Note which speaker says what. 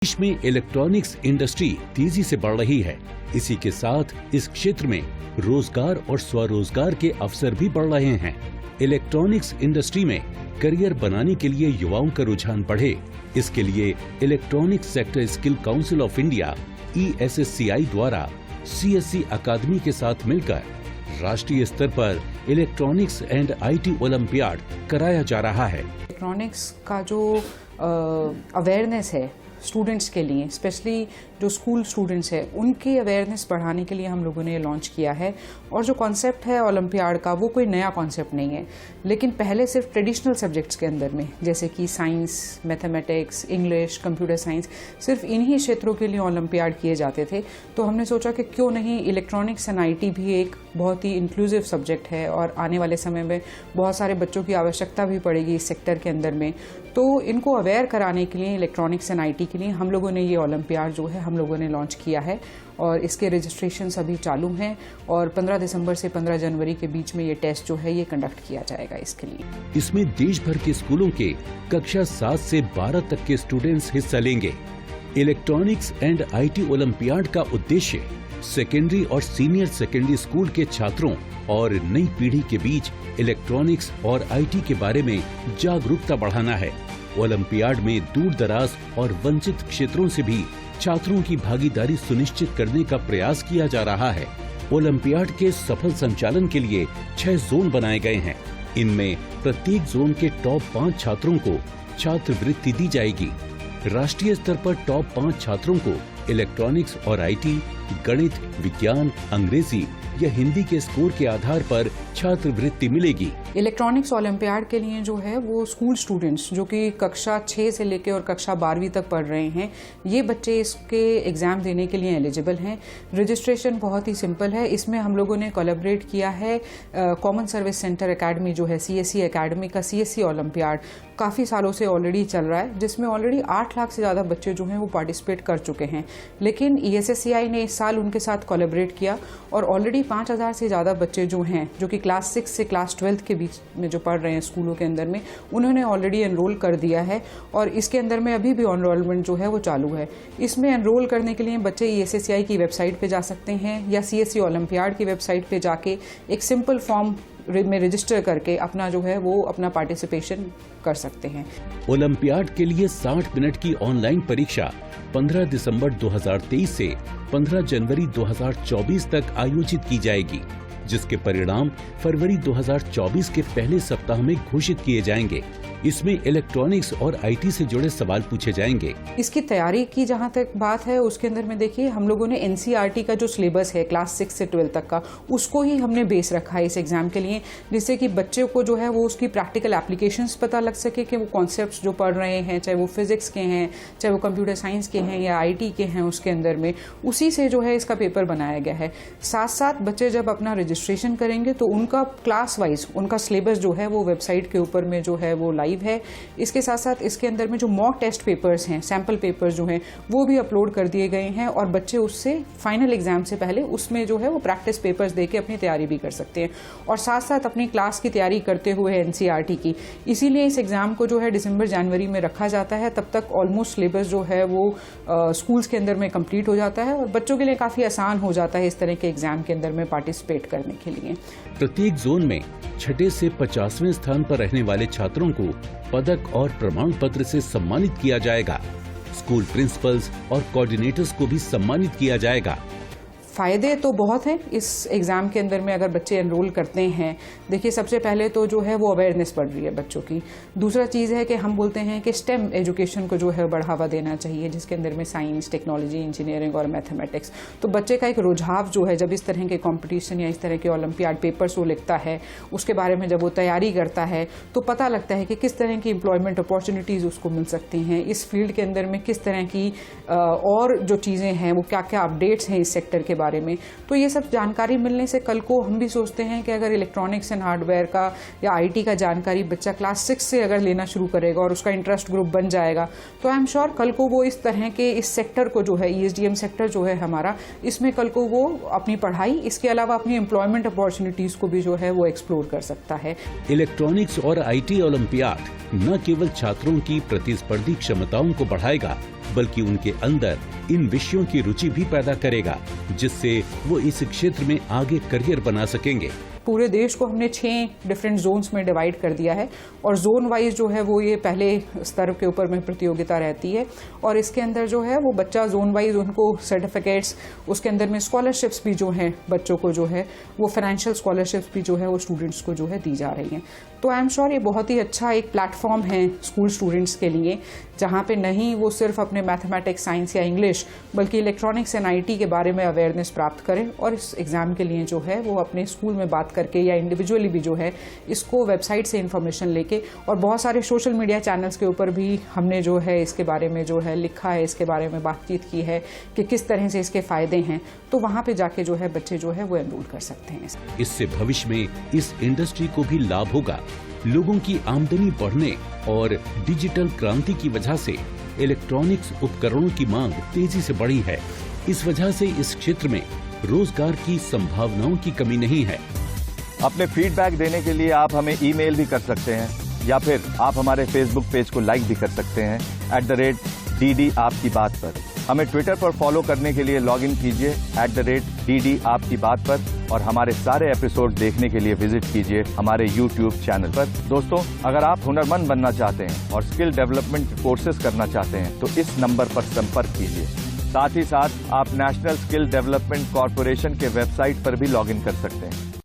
Speaker 1: देश में electronics industry तेजी से बढ़ रही है। इसी के साथ इस क्षेत्र में रोजगार और स्वरोजगार के अवसर भी बढ़ रहे हैं। इलेक्ट्रॉनिक्स इंडस्ट्री में करियर बनाने के लिए युवाओं का रुझान बढ़े, इसके लिए electronics sector skill council of India ESSCI द्वारा CSC अकादमी के साथ मिलकर राष्ट्रीय स्तर पर इलेक्ट्रॉनिक्स एंड IT ओलंपियाड कराया जा रहा है।
Speaker 2: इलेक्ट्रॉनिक्स का जो अवेयरनेस है स्टूडेंट्स के लिए, स्पेशली जो स्कूल स्टूडेंट्स हैं, उनकी अवेयरनेस बढ़ाने के लिए हम लोगों ने ये लॉन्च किया है। और जो कॉन्सेप्ट है ओलंपियाड का, वो कोई नया कॉन्सेप्ट नहीं है, लेकिन पहले सिर्फ ट्रेडिशनल सब्जेक्ट्स के अंदर में, जैसे कि science, mathematics, English, computer science, सिर्फ इन्हीं क्षेत्रों के लिए ओलंपियाड किए जाते थे। तो हमने सोचा कि क्यों नहीं इलेक्ट्रॉनिक्स एंड IT भी एक बहुत ही इंक्लूसिव सब्जेक्ट है और आने वाले समय में बहुत सारे बच्चों की आवश्यकता भी पड़ेगी इस सेक्टर के अंदर में। तो इनको अवेयर कराने के लिए इलेक्ट्रॉनिक्स एंड IT के लिए हम लोगों ने ये ओलंपियाड जो है हम लोगों ने लॉन्च किया है और इसके रजिस्ट्रेशन अभी चालू हैं और 15 दिसंबर से 15 जनवरी के बीच में ये टेस्ट जो है ये कंडक्ट किया जाएगा इसके लिए।
Speaker 1: इसमें देश भर के स्कूलों के कक्षा 7 से 12 तक के स्टूडेंट्स हिस्सा लेंगे। इलेक्ट्रॉनिक्स एंड IT ओलंपियाड का उद्देश्य सेकेंडरी और सीनियर सेकेंडरी स्कूल के छात्रों और नई पीढ़ी के बीच इलेक्ट्रॉनिक्स और IT के बारे में जागरूकता बढ़ाना है। ओलंपियाड में दूर दराज और वंचित क्षेत्रों से भी छात्रों की भागीदारी सुनिश्चित करने का प्रयास किया जा रहा है। ओलंपियाड के सफल संचालन के लिए 6 जोन बनाए गए हैं। इनमें प्रत्येक जोन के टॉप 5 छात्रों को छात्रवृत्ति दी जाएगी। राष्ट्रीय स्तर पर टॉप 5 छात्रों को इलेक्ट्रॉनिक्स और IT, गणित, विज्ञान, अंग्रेजी या हिंदी के स्कोर के आधार पर छात्रवृत्ति मिलेगी।
Speaker 2: इलेक्ट्रॉनिक्स ओलंपियाड के लिए जो है वो स्कूल स्टूडेंट्स जो कि कक्षा 6 से लेकर और कक्षा 12वीं तक पढ़ रहे हैं, ये बच्चे इसके एग्जाम देने के लिए एलिजिबल हैं। रजिस्ट्रेशन बहुत ही सिंपल है। इसमें हम लोगों ने कोलैबोरेट किया है कॉमन सर्विस सेंटर एकेडमी जो है CSC एकेडमी का CSC ओलंपियाड काफ़ी सालों से ऑलरेडी चल रहा है, जिसमें ऑलरेडी 8 लाख से ज़्यादा बच्चे जो हैं वो पार्टिसिपेट कर चुके हैं। लेकिन ESSCI ने इस साल उनके साथ कोलैबोरेट किया और ऑलरेडी 5000 से ज़्यादा बच्चे जो हैं, जो कि क्लास 6 से क्लास 12 के बीच में जो पढ़ रहे हैं स्कूलों के अंदर में, उन्होंने ऑलरेडी एनरोल कर दिया है और इसके अंदर में अभी भी एनरोलमेंट जो है वो चालू है। इसमें एनरोल करने के लिए बच्चे ESSCI की वेबसाइट पे जा सकते हैं या CSC ओलंपियाड की वेबसाइट पे जाके एक सिंपल फॉर्म में रजिस्टर करके अपना जो है वो अपना पार्टिसिपेशन कर सकते हैं।
Speaker 1: ओलंपियाड के लिए 60 मिनट की ऑनलाइन परीक्षा 15 दिसंबर 2023 से 15 जनवरी 2024 तक आयोजित की जाएगी, जिसके परिणाम फरवरी 2024 के पहले सप्ताह में घोषित किए जाएंगे। इसमें इलेक्ट्रॉनिक्स और IT से जुड़े सवाल पूछे जाएंगे।
Speaker 2: इसकी तैयारी की जहां तक बात है, उसके अंदर में देखिए हम लोगों ने NCERT का जो सिलेबस है क्लास 6 से 12 तक का, उसको ही हमने बेस रखा है इस एग्जाम के लिए, जिससे कि बच्चे को जो है वो उसकी प्रैक्टिकल एप्लीकेशंस पता लग सके कि वो कॉन्सेप्ट्स जो पढ़ रहे हैं, चाहे वो फिजिक्स के हैं, चाहे वो कंप्यूटर साइंस के हैं या IT के हैं, उसके अंदर में उसी से जो है इसका पेपर बनाया गया है। साथ साथ बच्चे जब अपना रजिस्ट्रेशन करेंगे तो उनका क्लास वाइज उनका सिलेबस जो है वो वेबसाइट के ऊपर में जो है वो लाइव है। इसके साथ साथ इसके अंदर में जो मॉक टेस्ट पेपर्स हैं, सैंपल पेपर्स जो हैं, वो भी अपलोड कर दिए गए हैं और बच्चे उससे फाइनल एग्जाम से पहले उसमें जो है वो प्रैक्टिस पेपर्स देके अपनी तैयारी भी कर सकते हैं और साथ साथ अपनी क्लास की तैयारी करते हुए NCERT की। इसीलिए इस एग्जाम को जो है दिसंबर जनवरी में रखा जाता है। तब तक ऑलमोस्ट सिलेबस जो है वो स्कूल्स के अंदर में कंप्लीट हो जाता है और बच्चों के लिए काफी आसान हो जाता है इस तरह के एग्जाम के अंदर में पार्टिसिपेट करने के लिए।
Speaker 1: प्रत्येक जोन में 6 से 50वें स्थान पर रहने वाले छात्रों को पदक और प्रमाण पत्र से सम्मानित किया जाएगा। स्कूल प्रिंसिपल्स और कोऑर्डिनेटर्स को भी सम्मानित किया जाएगा।
Speaker 2: फ़ायदे तो बहुत हैं इस एग्ज़ाम के अंदर में अगर बच्चे एनरोल करते हैं। देखिए सबसे पहले तो जो है वो अवेयरनेस बढ़ रही है बच्चों की। दूसरा चीज़ है कि हम बोलते हैं कि STEM एजुकेशन को जो है बढ़ावा देना चाहिए, जिसके अंदर में साइंस, टेक्नोलॉजी, इंजीनियरिंग और मैथमेटिक्स। तो बच्चे का एक रुझाव जो है जब इस तरह के कॉम्पिटिशन या इस तरह के ओलंपियाड पेपर्स वो लिखता है, उसके बारे में जब वो तैयारी करता है तो पता लगता है कि किस तरह की एम्प्लॉयमेंट अपॉर्चुनिटीज़ उसको मिल सकती हैं, इस फील्ड के अंदर में किस तरह की और जो चीज़ें हैं वो क्या क्या अपडेट्स हैं इस सेक्टर के बारे बारे में। तो ये सब जानकारी मिलने से कल को हम भी सोचते हैं कि अगर इलेक्ट्रॉनिक्स एंड हार्डवेयर का या IT का जानकारी बच्चा क्लास 6 से अगर लेना शुरू करेगा और उसका इंटरेस्ट ग्रुप बन जाएगा, तो आई एम श्योर कल को वो इस तरह के इस सेक्टर को जो है ESDM सेक्टर जो है हमारा, इसमें कल को वो अपनी पढ़ाई, इसके अलावा अपनी एम्प्लॉयमेंट अपॉर्चुनिटीज को भी जो है वो एक्सप्लोर कर सकता है।
Speaker 1: इलेक्ट्रॉनिक्स और IT ओलंपियाड न केवल छात्रों की प्रतिस्पर्धी क्षमताओं को बढ़ाएगा, बल्कि उनके अंदर इन विषयों की रुचि भी पैदा करेगा, जिससे वो इस क्षेत्र में आगे करियर बना सकेंगे।
Speaker 2: पूरे देश को हमने 6 डिफरेंट जोन्स में डिवाइड कर दिया है और जोन वाइज जो है वो ये पहले स्तर के ऊपर में प्रतियोगिता रहती है और इसके अंदर जो है वो बच्चा जोन वाइज उनको सर्टिफिकेट्स, उसके अंदर में स्कॉलरशिप्स भी जो हैं बच्चों को जो है वो फाइनेंशियल स्कॉलरशिप्स भी जो है वो स्टूडेंट्स को जो है दी जा रही हैं। तो आई एम श्योर ये बहुत ही अच्छा एक प्लेटफॉर्म है स्कूल स्टूडेंट्स के लिए, जहाँ पे नहीं वो सिर्फ अपने मैथमेटिक्स, साइंस या इंग्लिश, बल्कि इलेक्ट्रॉनिक्स एंड IT के बारे में अवेयरनेस प्राप्त करें और इस एग्ज़ाम के लिए जो है वो अपने स्कूल में बात करके या इंडिविजुअली भी जो है इसको वेबसाइट से इन्फॉर्मेशन लेके, और बहुत सारे सोशल मीडिया चैनल्स के ऊपर भी हमने जो है इसके बारे में जो है लिखा है, इसके बारे में बातचीत की है कि किस तरह से इसके फ़ायदे हैं, तो वहाँ पे जाके जो है बच्चे जो है वो एनरोल कर सकते हैं।
Speaker 1: इससे भविष्य में इस इंडस्ट्री को भी लाभ होगा। लोगों की आमदनी बढ़ने और डिजिटल क्रांति की वजह से इलेक्ट्रॉनिक्स उपकरणों की मांग तेजी से बढ़ी है। इस वजह से इस क्षेत्र में रोजगार की संभावनाओं की कमी नहीं है।
Speaker 3: अपने फीडबैक देने के लिए आप हमें ईमेल भी कर सकते हैं या फिर आप हमारे फेसबुक पेज को लाइक भी कर सकते हैं @DD आपकी बात पर। हमें ट्विटर पर फॉलो करने के लिए लॉग इन कीजिए @DD आपकी बात पर, और हमारे सारे एपिसोड देखने के लिए विजिट कीजिए हमारे YouTube चैनल पर। दोस्तों, अगर आप हुनरमंद बनना चाहते हैं और स्किल डेवलपमेंट कोर्सेज करना चाहते हैं तो इस नंबर पर संपर्क कीजिए। साथ ही साथ आप नेशनल स्किल डेवलपमेंट कॉरपोरेशन के वेबसाइट पर भी लॉग इन कर सकते हैं।